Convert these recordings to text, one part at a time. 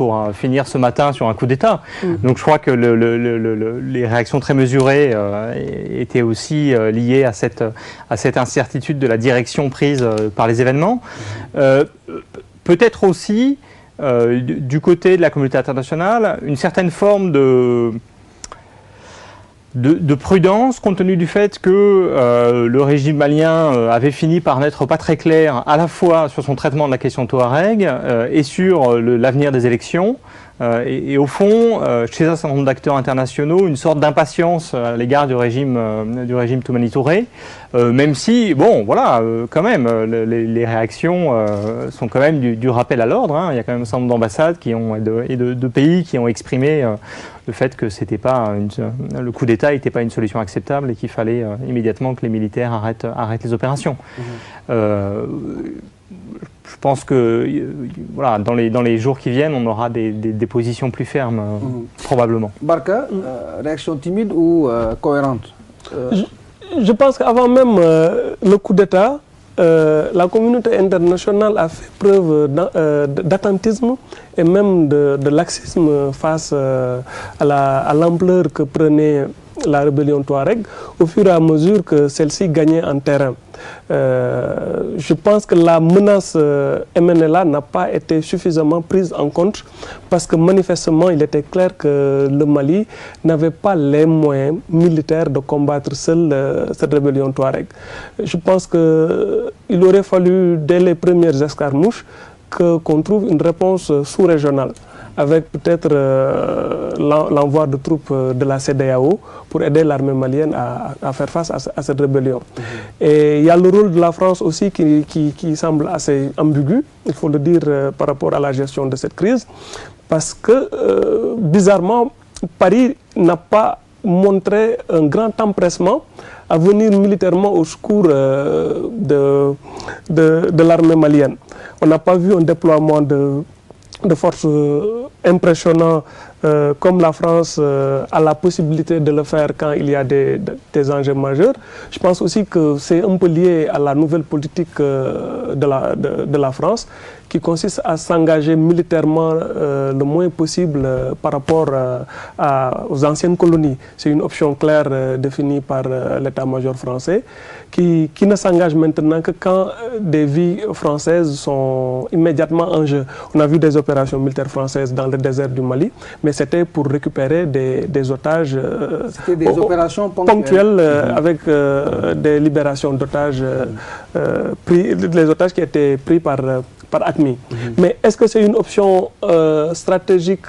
pour finir ce matin sur un coup d'État. Donc je crois que les réactions très mesurées étaient aussi liées à cette incertitude de la direction prise par les événements. Peut-être aussi, du côté de la communauté internationale, une certaine forme de prudence, compte tenu du fait que le régime malien avait fini par n'être pas très clair à la fois sur son traitement de la question Touareg et sur l'avenir des élections. Et au fond, chez un certain nombre d'acteurs internationaux, une sorte d'impatience à l'égard du régime Toumani Touré, même si, bon, voilà, quand même, les réactions sont quand même du rappel à l'ordre. Hein. Il y a quand même un certain nombre d'ambassades et de pays qui ont exprimé le fait que le coup d'État n'était pas une solution acceptable et qu'il fallait immédiatement que les militaires arrêtent les opérations. Je pense que voilà, dans les jours qui viennent, on aura des positions plus fermes, probablement. Barka, réaction timide ou cohérente? Je pense qu'avant même le coup d'État, la communauté internationale a fait preuve d'attentisme et même de laxisme face à l'ampleur que prenait la rébellion Touareg au fur et à mesure que celle-ci gagnait en terrain. Je pense que la menace MNLA n'a pas été suffisamment prise en compte parce que manifestement il était clair que le Mali n'avait pas les moyens militaires de combattre seul cette rébellion Touareg. Je pense qu'il aurait fallu dès les premières escarmouches qu'on trouve une réponse sous-régionale, avec peut-être l'envoi de troupes de la CEDEAO pour aider l'armée malienne à faire face à cette rébellion. Et il y a le rôle de la France aussi qui semble assez ambigu, il faut le dire, par rapport à la gestion de cette crise, parce que, bizarrement, Paris n'a pas montré un grand empressement à venir militairement au secours de l'armée malienne. On n'a pas vu un déploiement de forces impressionnant comme la France a la possibilité de le faire quand il y a des enjeux majeurs. Je pense aussi que c'est un peu lié à la nouvelle politique de la France qui consiste à s'engager militairement le moins possible par rapport aux anciennes colonies. C'est une option claire définie par l'état-major français qui ne s'engage maintenant que quand des vies françaises sont immédiatement en jeu. On a vu des opérations militaires françaises dans le désert du Mali, mais c'était pour récupérer des otages des opérations ponctuelles avec des libérations d'otages, les otages qui étaient pris par AQMI. Mais est-ce que c'est une option stratégique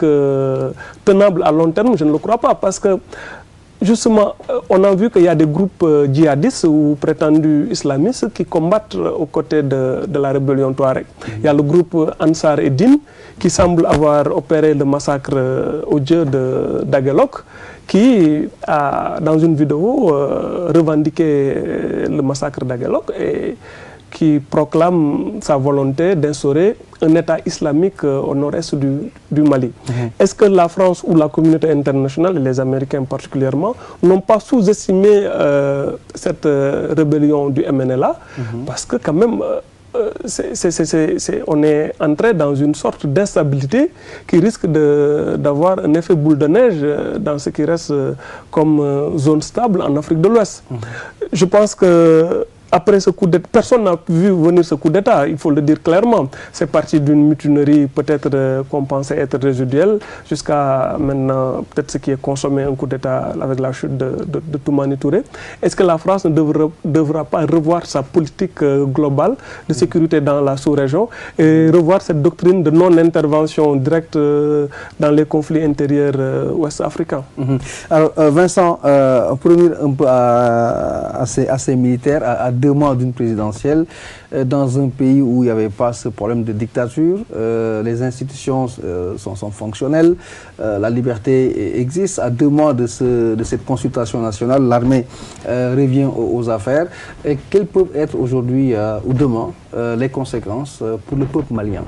tenable à long terme? Je ne le crois pas, parce que justement, on a vu qu'il y a des groupes djihadistes ou prétendus islamistes qui combattent aux côtés de la rébellion Touareg. Il y a le groupe Ansar Eddin qui semble avoir opéré le massacre au dieu d'Aguelok, qui a, dans une vidéo, revendiqué le massacre d'Aguelok et qui proclame sa volonté d'instaurer un État islamique au nord-est du Mali. Est-ce que la France ou la communauté internationale, et les Américains particulièrement, n'ont pas sous-estimé cette rébellion du MNLA? Parce que quand même, on est entré dans une sorte d'instabilité qui risque d'avoir un effet boule de neige dans ce qui reste comme zone stable en Afrique de l'Ouest. Je pense que après ce coup d'État, personne n'a vu venir ce coup d'État, il faut le dire clairement. C'est parti d'une mutinerie peut-être qu'on pensait être résiduelle, jusqu'à maintenant peut-être ce qui est consommé un coup d'État avec la chute de Toumani Touré. Est-ce que la France ne devra pas revoir sa politique globale de sécurité dans la sous-région et revoir cette doctrine de non-intervention directe dans les conflits intérieurs ouest-africains? Alors Vincent, pour revenir un peu à ces militaires, à 2 mois d'une présidentielle, dans un pays où il n'y avait pas ce problème de dictature, les institutions sont fonctionnelles, la liberté existe. À 2 mois de cette consultation nationale, l'armée revient aux affaires. Et quelles peuvent être aujourd'hui ou demain les conséquences pour le peuple malien?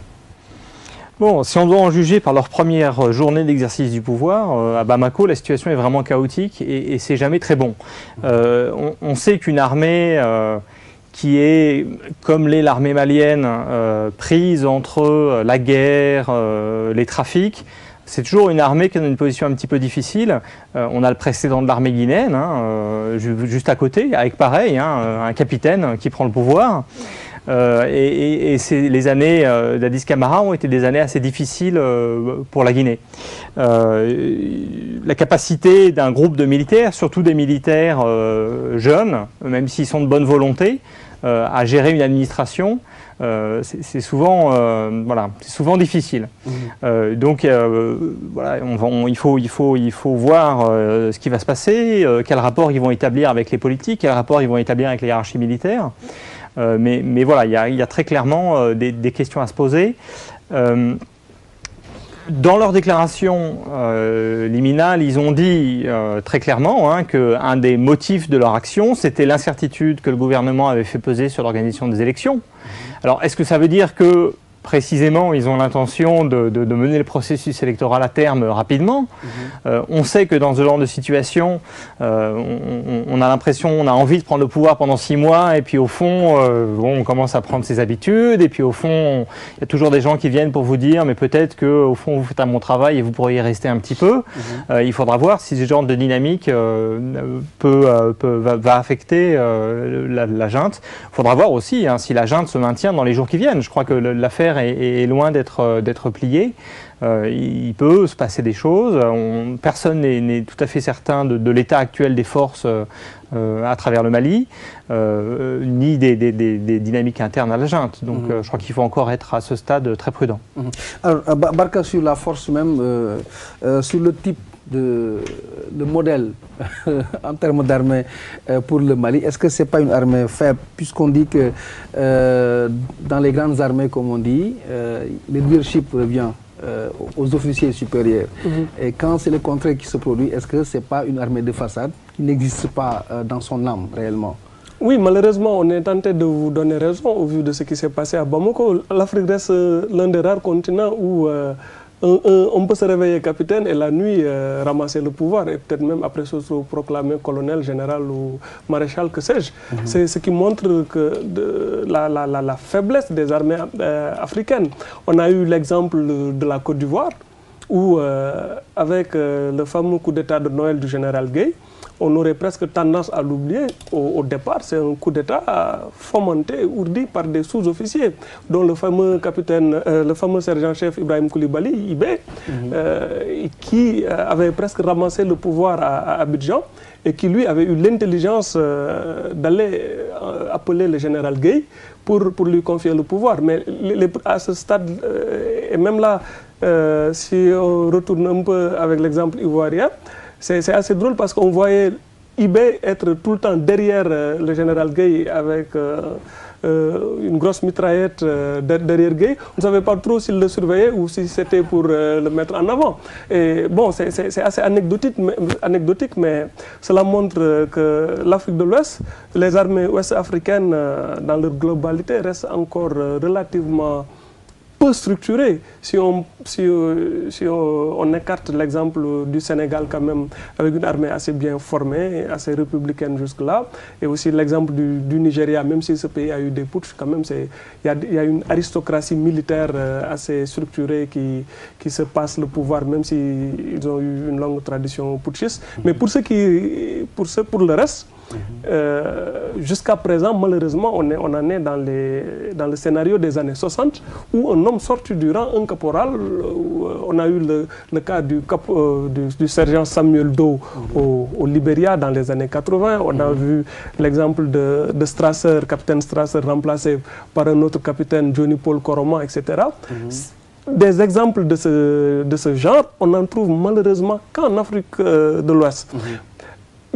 Bon, si on doit en juger par leur première journée d'exercice du pouvoir, à Bamako, la situation est vraiment chaotique et c'est jamais très bon. On sait qu'une armée qui est, comme l'est l'armée malienne, prise entre la guerre, les trafics. C'est toujours une armée qui est dans une position un petit peu difficile. On a le précédent de l'armée guinéenne, juste à côté, avec pareil, un capitaine qui prend le pouvoir. Et les années d'Addis Camara ont été des années assez difficiles pour la Guinée. La capacité d'un groupe de militaires, surtout des militaires jeunes, même s'ils sont de bonne volonté, à gérer une administration, c'est souvent, souvent difficile. Donc voilà, il faut voir ce qui va se passer, quel rapport ils vont établir avec les politiques, quel rapport ils vont établir avec les hiérarchies militaires. Mais voilà, il y a très clairement des questions à se poser. Dans leur déclaration liminale, ils ont dit très clairement qu'un des motifs de leur action, c'était l'incertitude que le gouvernement avait fait peser sur l'organisation des élections. Alors, est-ce que ça veut dire que, précisément, ils ont l'intention de mener le processus électoral à terme rapidement? On sait que dans ce genre de situation, on a l'impression, on a envie de prendre le pouvoir pendant 6 mois, et puis au fond, on commence à prendre ses habitudes, et puis au fond, il y a toujours des gens qui viennent pour vous dire, mais peut-être qu'au fond, vous faites un bon travail et vous pourriez y rester un petit peu. Il faudra voir si ce genre de dynamique va affecter la junte. Il faudra voir aussi si la junte se maintient dans les jours qui viennent. Je crois que l'affaire est loin d'être pliée. Il peut se passer des choses. Personne n'est tout à fait certain de l'état actuel des forces à travers le Mali, ni des dynamiques internes à la junte. Donc je crois qu'il faut encore être à ce stade très prudent. Alors, Barka, sur la force même, sur le type de modèle en termes d'armée pour le Mali, est-ce que ce n'est pas une armée faible, puisqu'on dit que dans les grandes armées, comme on dit, le leadership revient aux officiers supérieurs. Et quand c'est le contraire qui se produit, est-ce que ce n'est pas une armée de façade qui n'existe pas dans son âme réellement? Oui, malheureusement, on est tenté de vous donner raison au vu de ce qui s'est passé à Bamako. L'Afrique reste l'un des rares continents où on peut se réveiller capitaine et la nuit ramasser le pouvoir et peut-être même après se proclamer colonel, général ou maréchal, que sais-je. C'est ce qui montre que la faiblesse des armées africaines. On a eu l'exemple de la Côte d'Ivoire où avec le fameux coup d'État de Noël du général Gueye, on aurait presque tendance à l'oublier. Au départ, c'est un coup d'État fomenté, ourdi par des sous-officiers, dont le fameux capitaine, le fameux sergent-chef Ibrahim Koulibaly, Ibé, qui avait presque ramassé le pouvoir à Abidjan et qui, lui, avait eu l'intelligence d'aller appeler le général Gueye pour lui confier le pouvoir. Mais à ce stade, et même là, si on retourne un peu avec l'exemple ivoirien, c'est assez drôle parce qu'on voyait Ibé être tout le temps derrière le général Gueye avec une grosse mitraillette derrière Gueye. On ne savait pas trop s'il le surveillait ou si c'était pour le mettre en avant. Et bon, c'est assez anecdotique, mais cela montre que l'Afrique de l'Ouest, les armées ouest-africaines dans leur globalité restent encore relativement peu structuré. Si on écarte l'exemple du Sénégal quand même, avec une armée assez bien formée, assez républicaine jusque-là, et aussi l'exemple du Nigeria, même si ce pays a eu des putschs, quand même, il y a une aristocratie militaire assez structurée qui se passe le pouvoir, même s'ils ont eu une longue tradition putschiste. Mais pour le reste, jusqu'à présent, malheureusement, on en est dans le scénario des années 60 où un homme sorti du rang, un caporal, on a eu le cas du sergent Samuel Doe au Libéria dans les années 80. On a vu l'exemple de Strasser, capitaine Strasser, remplacé par un autre capitaine, Johnny Paul Koroman, etc. Des exemples de ce genre, on en trouve malheureusement qu'en Afrique de l'Ouest.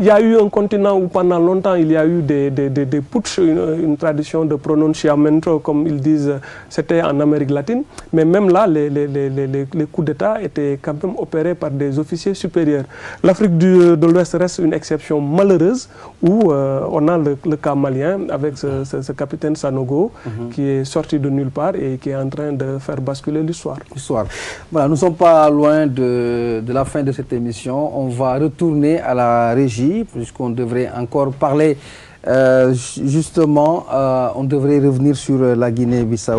Il y a eu un continent où pendant longtemps il y a eu des putsch, une tradition de pronunciamento, comme ils disent, c'était en Amérique latine. Mais même là, les coups d'État étaient quand même opérés par des officiers supérieurs. L'Afrique de l'Ouest reste une exception malheureuse où on a le cas malien avec ce capitaine Sanogo qui est sorti de nulle part et qui est en train de faire basculer l'histoire. Voilà, nous ne sommes pas loin de la fin de cette émission. On va retourner à la régie, puisqu'on devrait encore parler Justement, on devrait revenir sur la Guinée-Bissau.